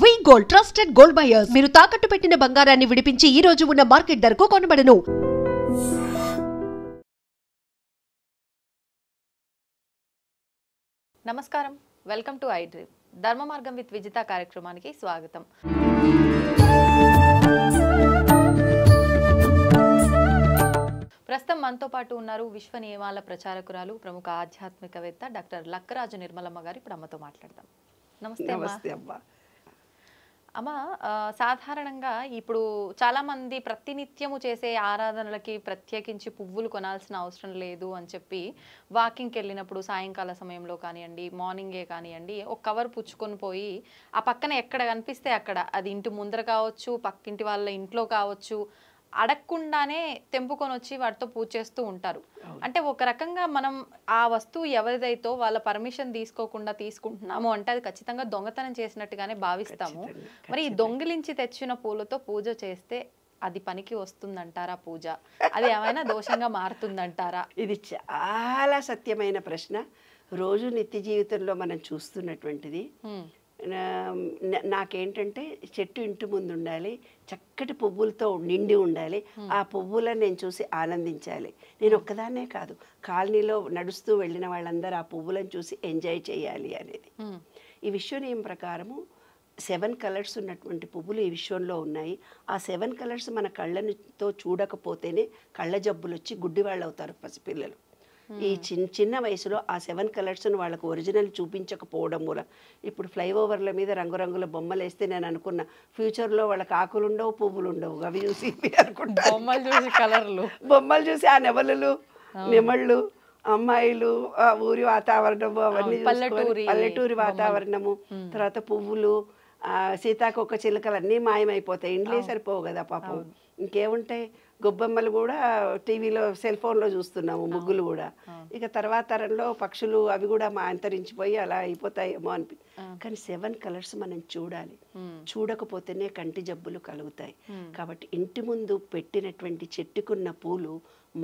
వి gold trusted gold buyers మీరు తాకట్టు పెట్టిన బంగారాన్ని విడిపించి ఈ రోజు ఉన్న మార్కెట్ ధరకు కొనబడను. నమస్కారం, వెల్కమ్ టు ఐ డ్రీమ్. ధర్మ మార్గం విత్ విజిత కార్యక్రమానికి స్వాగతం. ప్రస్తుతం మనతో పాటు ఉన్నారు విశ్వ నియమాల ప్రచారకురాలు, ప్రముఖ ఆధ్యాత్మికవేత్త డాక్టర్ లక్కరాజు నిర్మలమ్మ గారు. ఇప్పుడు అమ్మతో మాట్లాడదాం. నమస్తే అమ్మా. అమ్మ, సాధారణంగా ఇప్పుడు చాలామంది ప్రతినిత్యము చేసే ఆరాధనలకి ప్రత్యేకించి పువ్వులు కొనాల్సిన అవసరం లేదు అని చెప్పి వాకింగ్కి వెళ్ళినప్పుడు సాయంకాల సమయంలో కానివ్వండి, మార్నింగే కానివ్వండి, ఒక కవర్ పుచ్చుకొని పోయి ఆ పక్కన ఎక్కడ కనిపిస్తే అక్కడ, అది ఇంటి ముందర కావచ్చు, పక్కింటి వాళ్ళ ఇంట్లో కావచ్చు, అడగకుండానే తెంపుకొని వచ్చి వాటితో పూజ చేస్తూ ఉంటారు. అంటే ఒక రకంగా మనం ఆ వస్తువు ఎవరిదైతో వాళ్ళ పర్మిషన్ తీసుకోకుండా తీసుకుంటున్నాము అంటే అది ఖచ్చితంగా దొంగతనం చేసినట్టుగానే భావిస్తాము. మరి ఈ దొంగిలించి తెచ్చిన పూలతో పూజ చేస్తే అది పనికి వస్తుందంటారా? పూజ అది ఏమైనా దోషంగా మారుతుందంటారా? ఇది చాలా సత్యమైన ప్రశ్న. రోజు నిత్య జీవితంలో మనం చూస్తున్నటువంటిది. నాకేంటంటే చెట్టు ఇంటి ముందు ఉండాలి, చక్కటి పువ్వులతో నిండి ఉండాలి. ఆ పువ్వులను నేను చూసి ఆనందించాలి. నేను ఒక్కదాన్నే కాదు, కాలనీలో నడుస్తూ వెళ్ళిన వాళ్ళందరూ ఆ పువ్వులను చూసి ఎంజాయ్ చేయాలి అనేది. ఈ విశ్వ నియమం ప్రకారము 7 కలర్స్ ఉన్నటువంటి పువ్వులు ఈ విశ్వంలో ఉన్నాయి. ఆ 7 కలర్స్ మన కళ్ళతో చూడకపోతేనే కళ్ళ జబ్బులు వచ్చి గుడ్డివాళ్ళు అవుతారు పసిపిల్లలు. ఈ చిన్న వయసులో ఆ 7 కలర్స్ను వాళ్ళకు ఒరిజినల్ చూపించకపోవడం మూలం ఇప్పుడు ఫ్లైఓవర్ల మీద రంగురంగుల బొమ్మలు వేస్తే నేను అనుకున్న ఫ్యూచర్లో వాళ్ళకి ఆకులు ఉండవు, పువ్వులు ఉండవు, అవి చూసి అనుకుంటా. బొమ్మలు చూసి ఆ నెమళ్ళు, నెమళ్ళు, అమ్మాయిలు, ఆ ఊరి వాతావరణము అవన్నీ పల్లెటూరి వాతావరణము, తర్వాత పువ్వులు, సీతాకొక చిలుకలు అన్నీ మాయమైపోతాయి. ఇండ్లే సరిపోవు కదా పాపం. ఇంకేముంటాయి? గొబ్బెమ్మలు కూడా టీవీలో, సెల్ ఫోన్లో చూస్తున్నాము, ముగ్గులు కూడా. ఇక తర్వాత తరంలో పక్షులు అవి కూడా అంతరించిపోయి అలా అయిపోతాయేమో అనిపి. కానీ 7 కలర్స్ మనం చూడాలి. చూడకపోతేనే కంటి జబ్బులు కలుగుతాయి. కాబట్టి ఇంటి ముందు పెట్టినటువంటి చెట్టుకున్న పూలు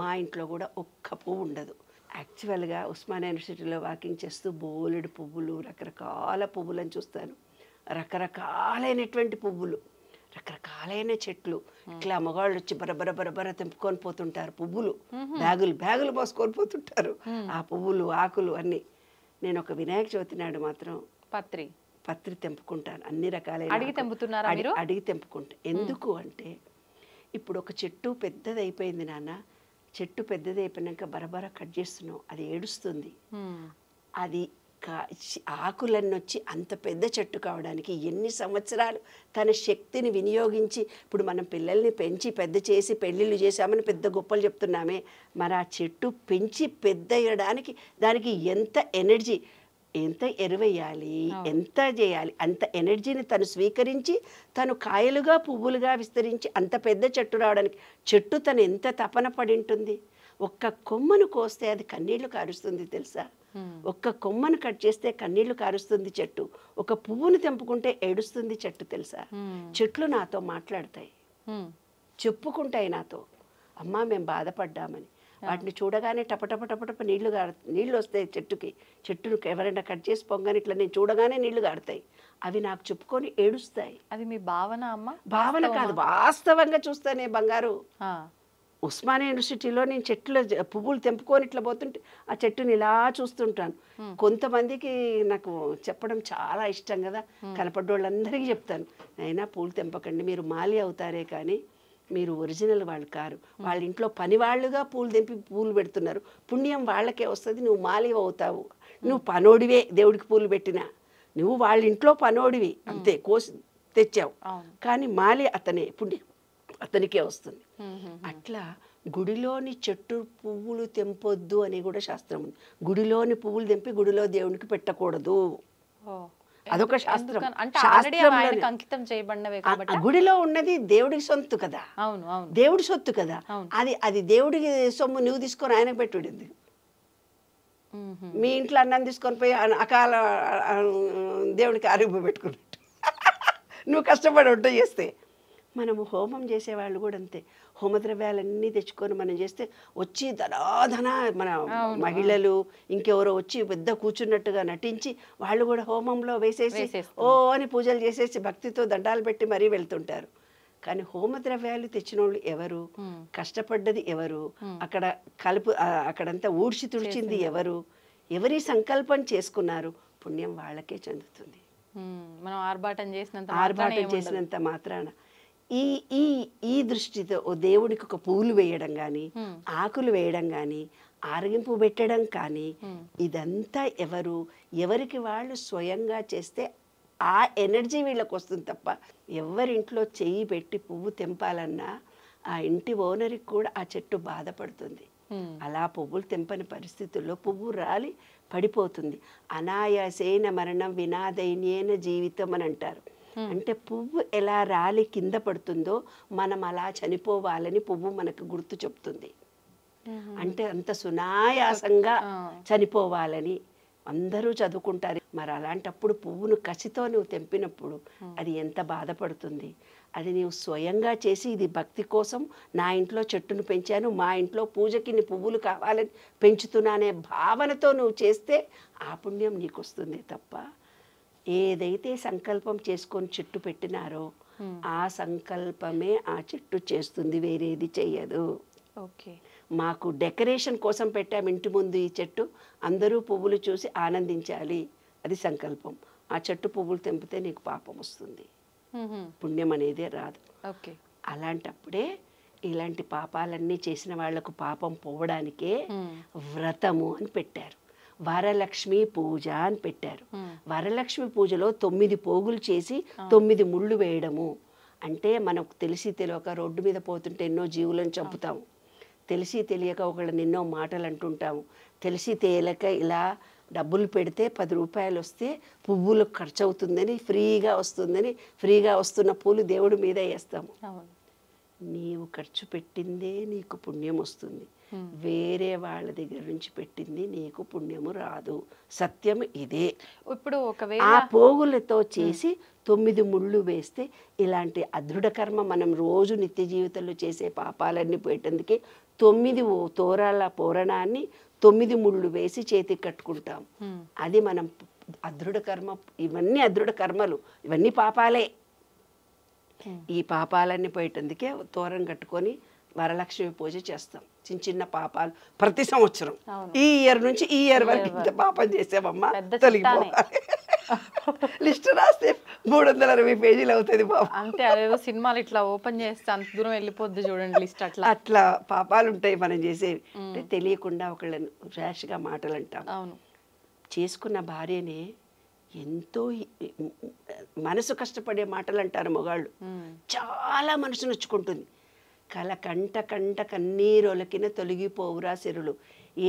మా ఇంట్లో కూడా ఒక్క పువ్వు ఉండదు. యాక్చువల్గా ఉస్మానియా యూనివర్సిటీలో వాకింగ్ చేస్తూ బోలెడు పువ్వులు, రకరకాల పువ్వులను చూస్తాను. రకరకాలైనటువంటి పువ్వులు, రకరకాలైన చెట్లు. ఇట్లా మగవాళ్ళు వచ్చి బరబర తెంపుకొని పోతుంటారు పువ్వులు, బ్యాగులు మోసుకొని పోతుంటారు. ఆ పువ్వులు, ఆకులు అన్నీ. నేను ఒక వినాయక చవితి నాడు మాత్రం పత్రి తెంపుకుంటాను. అన్ని రకాలైన అడిగి తెంపుకుంటా. ఎందుకు అంటే ఇప్పుడు ఒక చెట్టు పెద్దది అయిపోయింది నాన్న, చెట్టు పెద్దది అయిపోయినాక బరబర కట్ చేస్తున్నావు, అది ఏడుస్తుంది. అది ఆకులన్నీ వచ్చి అంత పెద్ద చెట్టు కావడానికి ఎన్ని సంవత్సరాలు తన శక్తిని వినియోగించి, ఇప్పుడు మనం పిల్లల్ని పెంచి పెద్ద చేసి పెళ్ళిళ్ళు చేసామని పెద్ద గొప్పలు చెప్తున్నామే, మరి ఆ చెట్టు పెంచి పెద్ద అయ్యడానికి దానికి ఎంత ఎనర్జీ, ఎంత ఎరువేయాలి, ఎంత చేయాలి, అంత ఎనర్జీని తను స్వీకరించి తను కాయలుగా పువ్వులుగా విస్తరించి అంత పెద్ద చెట్టు రావడానికి చెట్టు తను ఎంత తపన పడి ఉంటుంది. ఒక్క కొమ్మను కోస్తే అది కన్నీళ్లు కారుస్తుంది తెలుసా? ఒక్క కొమ్మను కట్ చేస్తే కన్నీళ్లు కారుస్తుంది చెట్టు. ఒక పువ్వును తెంపుకుంటే ఏడుస్తుంది చెట్టు తెలుసా? చెట్లు నాతో మాట్లాడతాయి, చెప్పుకుంటాయి నాతో, అమ్మా మేము బాధపడ్డామని. వాటిని చూడగానే టపటప నీళ్లు వస్తాయి చెట్టును ఎవరైనా కట్ చేసి పొంగని ఇట్లా నేను చూడగానే నీళ్లు గారుతాయి. అవి నాకు చెప్పుకొని ఏడుస్తాయి. అది మీ భావన అమ్మ? భావన కాదు, వాస్తవంగా చూస్తానే బంగారు. ఉస్మానియా యూనివర్సిటీలో నేను పువ్వులు తెంపుకొని ఇట్లా పోతుంటే ఆ చెట్టుని ఇలా చూస్తుంటాను. కొంతమందికి నాకు చెప్పడం చాలా ఇష్టం కదా, కనపడ్డోళ్ళందరికీ చెప్తాను, అయినా పూలు తెంపకండి, మీరు మాలి అవుతారే కానీ మీరు ఒరిజినల్ వాళ్ళు కారు. వాళ్ళ ఇంట్లో పని వాళ్ళుగా పూలు తెంపి పూలు పెడుతున్నారు, పుణ్యం వాళ్ళకే వస్తుంది, నువ్వు మాలి అవుతావు. నువ్వు పనోడివే, దేవుడికి పూలు పెట్టినా నువ్వు వాళ్ళ ఇంట్లో పనోడివి అంతే, కోసి తెచ్చావు, కానీ మాలి అతనే, పుణ్యం అతనికే వస్తుంది. అట్లా గుడిలోని చెట్టు పువ్వులు తెంపొద్దు అని కూడా శాస్త్రం ఉంది. గుడిలోని పువ్వులు తెంపి గుడిలో దేవునికి పెట్టకూడదు, అదొక శాస్త్రం. గుడిలో ఉన్నది దేవుడికి సొత్తు కదా, దేవుడి సొత్తు కదా, అది దేవుడికి సొమ్ము నువ్వు తీసుకొని ఆయనకు పెట్టుడింది. మీ ఇంట్లో అన్నం తీసుకొని పోయి అకాల దేవుడికి ఆరోగ్యం పెట్టుకున్నట్టు నువ్వు కష్టపడి వంట చేస్తే మనము హోమం చేసేవాళ్ళు కూడా అంతే. హోమద్రవ్యాలన్నీ తెచ్చుకొని మనం చేస్తే వచ్చి ధనాధన మన మహిళలు ఇంకెవరో వచ్చి పెద్ద కూర్చున్నట్టుగా నటించి వాళ్ళు కూడా హోమంలో వేసేసి ఓ అని పూజలు చేసేసి భక్తితో దండాలు పెట్టి మరీ వెళ్తుంటారు. కానీ హోమద్రవ్యాలు తెచ్చిన వాళ్ళు ఎవరు, కష్టపడ్డది ఎవరు, అక్కడ అక్కడంతా ఊడ్చి తుడిచింది ఎవరు, ఎవరి సంకల్పం చేసుకున్నారు, పుణ్యం వాళ్ళకే చెందుతుంది. మనం ఆర్భాటం చేసినంత మాత్రాన ఈ దృష్టితో దేవుడికి ఒక పూలు వేయడం కానీ, ఆకులు వేయడం కానీ, ఆరగింపు పెట్టడం కానీ, ఇదంతా ఎవరికి వాళ్ళు స్వయంగా చేస్తే ఆ ఎనర్జీ వీళ్ళకి వస్తుంది తప్ప ఎవరింట్లో చెయ్యి పెట్టి పువ్వు తెంపాలన్నా ఆ ఇంటి ఓనర్కి కూడా ఆ చెట్టు బాధపడుతుంది. అలా పువ్వులు తెంపని పరిస్థితుల్లో పువ్వు రాలి పడిపోతుంది. అనాయాసేన మరణం వినాదైన్యేన జీవితం అని అంటారు. అంటే పువ్వు ఎలా రాలి కింద పడుతుందో మనం అలా చనిపోవాలని పువ్వు మనకు గుర్తు చెప్తుంది. అంటే అంత సునాయాసంగా చనిపోవాలని అందరూ చదువుకుంటారు. మరి అలాంటప్పుడు పువ్వును కసితో నువ్వు తెంపినప్పుడు అది ఎంత బాధపడుతుంది. అది నీవు స్వయంగా చేసి ఇది భక్తి కోసం నా ఇంట్లో చెట్టును పెంచాను, మా ఇంట్లో పూజకి నీ పువ్వులు కావాలని పెంచుతున్నానే భావనతో నువ్వు చేస్తే ఆ పుణ్యం నీకు వస్తుంది తప్ప ఏదైతే సంకల్పం చేసుకొని చెట్టు పెట్టినారో ఆ సంకల్పమే ఆ చెట్టు చేస్తుంది, వేరేది చెయ్యదు. ఓకే, మాకు డెకరేషన్ కోసం పెట్టాము ఇంటి ముందు ఈ చెట్టు, అందరూ పువ్వులు చూసి ఆనందించాలి, అది సంకల్పం. ఆ చెట్టు పువ్వులు తెంపితే నీకు పాపం వస్తుంది, పుణ్యం అనేదే రాదు. అలాంటప్పుడే ఇలాంటి పాపాలన్నీ చేసిన వాళ్లకు పాపం పోవడానికే వ్రతము అని పెట్టారు. వరలక్ష్మి పూజ అని పెట్టారు. వరలక్ష్మి పూజలో 9 పోగులు చేసి 9 ముళ్ళు వేయడము. అంటే మనకు తెలిసి తెలియక రోడ్డు మీద పోతుంటే ఎన్నో జీవులను చంపుతాము, తెలిసి తెలియక ఒకళ్ళని ఎన్నో మాటలు అంటుంటాము, తెలిసి తెలియక ఇలా డబ్బులు పెడితే 10 రూపాయలు వస్తే పువ్వులు ఖర్చు అవుతుందని, ఫ్రీగా వస్తుందని, ఫ్రీగా వస్తున్న పూలు దేవుడి మీద వేస్తాము. నీవు ఖర్చు పెట్టిందే నీకు పుణ్యం వస్తుంది, వేరే వాళ్ళ దగ్గర నుంచి పెట్టింది నీకు పుణ్యము రాదు. సత్యం ఇదే. ఇప్పుడు ఆ పోగులతో చేసి 9 ముళ్ళు వేస్తే ఇలాంటి అదృఢ కర్మ మనం రోజు నిత్య జీవితంలో చేసే పాపాలన్నీ పోయేటందుకే 9 తోరాల పూరణాన్ని 9 ముళ్ళు వేసి చేతికి కట్టుకుంటాం. అది మనం అదృఢ కర్మ. ఇవన్నీ అదృఢ కర్మలు, ఇవన్నీ పాపాలే. ఈ పాపాలన్నీ పోయేటందుకే తోరం కట్టుకొని వరలక్ష్మి పూజ చేస్తాం. చిన్న చిన్న పాపాలు ప్రతి సంవత్సరం, ఈ ఇయర్ నుంచి ఈ ఇయర్ వరకు ఇంత పాపం చేసామమ్మా తొలగిపోవాలి. లిస్ట్ రాస్తే 360 పేజీలు అవుతుంది బాబు. అంతే, అదేదో సినిమాలు ఇట్లా ఓపెన్ చేస్తే అంత దూరం వెళ్ళిపోద్ది చూడండి లిస్ట్. అట్లా పాపాలు ఉంటాయి మనం చేసేవి. అంటే తెలియకుండా ఒకళ్ళని ర్యాష్గా మాటలు అంటాం. చేసుకున్న భార్యనే ఎంతో మనసు కష్టపడే మాటలు అంటారు మగాళ్ళు. చాలా మనసు నొచ్చుకుంటుంది. కంట కన్నీరొలకిన తొలగిపోవురా సిరులు.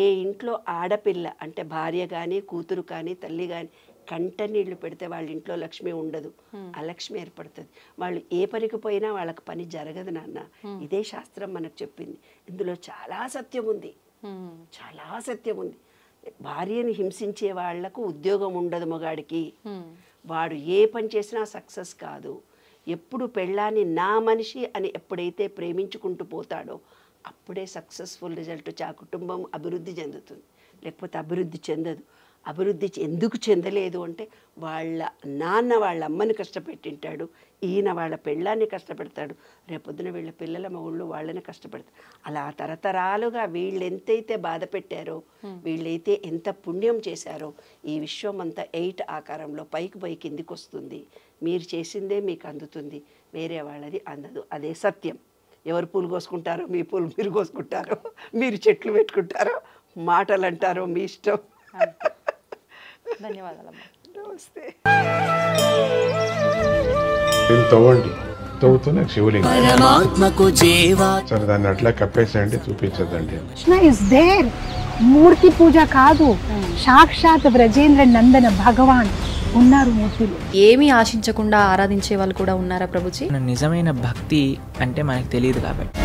ఏ ఇంట్లో ఆడపిల్ల అంటే భార్య కానీ కూతురు కానీ తల్లి కానీ కంట నీళ్లు పెడితే వాళ్ళ ఇంట్లో లక్ష్మి ఉండదు, అలక్ష్మి ఏర్పడుతుంది. వాళ్ళు ఏ పనికి పోయినా వాళ్ళకి పని జరగదు నాన్న. ఇదే శాస్త్రం మనకు చెప్పింది. ఇందులో చాలా సత్యం ఉంది, చాలా సత్యం ఉంది. భార్యని హింసించే వాళ్లకు ఉద్యోగం ఉండదు మగాడికి. వాడు ఏ పని చేసినా సక్సెస్ కాదు. ఎప్పుడు పెళ్ళాన్ని నా మనిషి అని ఎప్పుడైతే ప్రేమించుకుంటూ పోతాడో అప్పుడే సక్సెస్ఫుల్ రిజల్ట్ ఆ కుటుంబం అభివృద్ధి చెందుతుంది. లేకపోతే అభివృద్ధి చెందదు. అభివృద్ధి ఎందుకు చెందలేదు అంటే వాళ్ళ నాన్న వాళ్ళ అమ్మని కష్టపెట్టింటాడు, ఈయన వాళ్ళ పెళ్ళాన్ని కష్టపెడతాడు, రేపొద్దున వీళ్ళ పిల్లల మగుళ్ళు వాళ్ళని కష్టపెడతారు. అలా తరతరాలుగా వీళ్ళు ఎంతైతే బాధ పెట్టారో, వీళ్ళైతే ఎంత పుణ్యం చేశారో ఈ విశ్వం అంతా 8 ఆకారంలో పైకి పై కిందికి వస్తుంది. మీరు చేసిందే మీకు అందుతుంది, వేరే వాళ్ళది అందదు. అదే సత్యం. ఎవరు పూలు కోసుకుంటారో మీ పూలు మీరు కోసుకుంటారో, మీరు చెట్లు పెట్టుకుంటారో, మాటలు అంటారో మీ ఇష్టం. ధన్యవాదాలమ్మా. నమస్తే. తవ్వండి, తవ్వుతూనే శివలింగం. సరే దాన్ని అట్లా కప్పేసేయండి, చూపించదండి. Krishna is there. మూర్తి పూజ కాదు, సాక్షాత్ బ్రజేంద్ర నందన భగవాన్ ఉన్నారు మూర్తిలో. ఏమీ ఆశించకుండా ఆరాధించే వాళ్ళు కూడా ఉన్నారా ప్రభుజీ? నిజమైన భక్తి అంటే మనకు తెలియదు కాబట్టి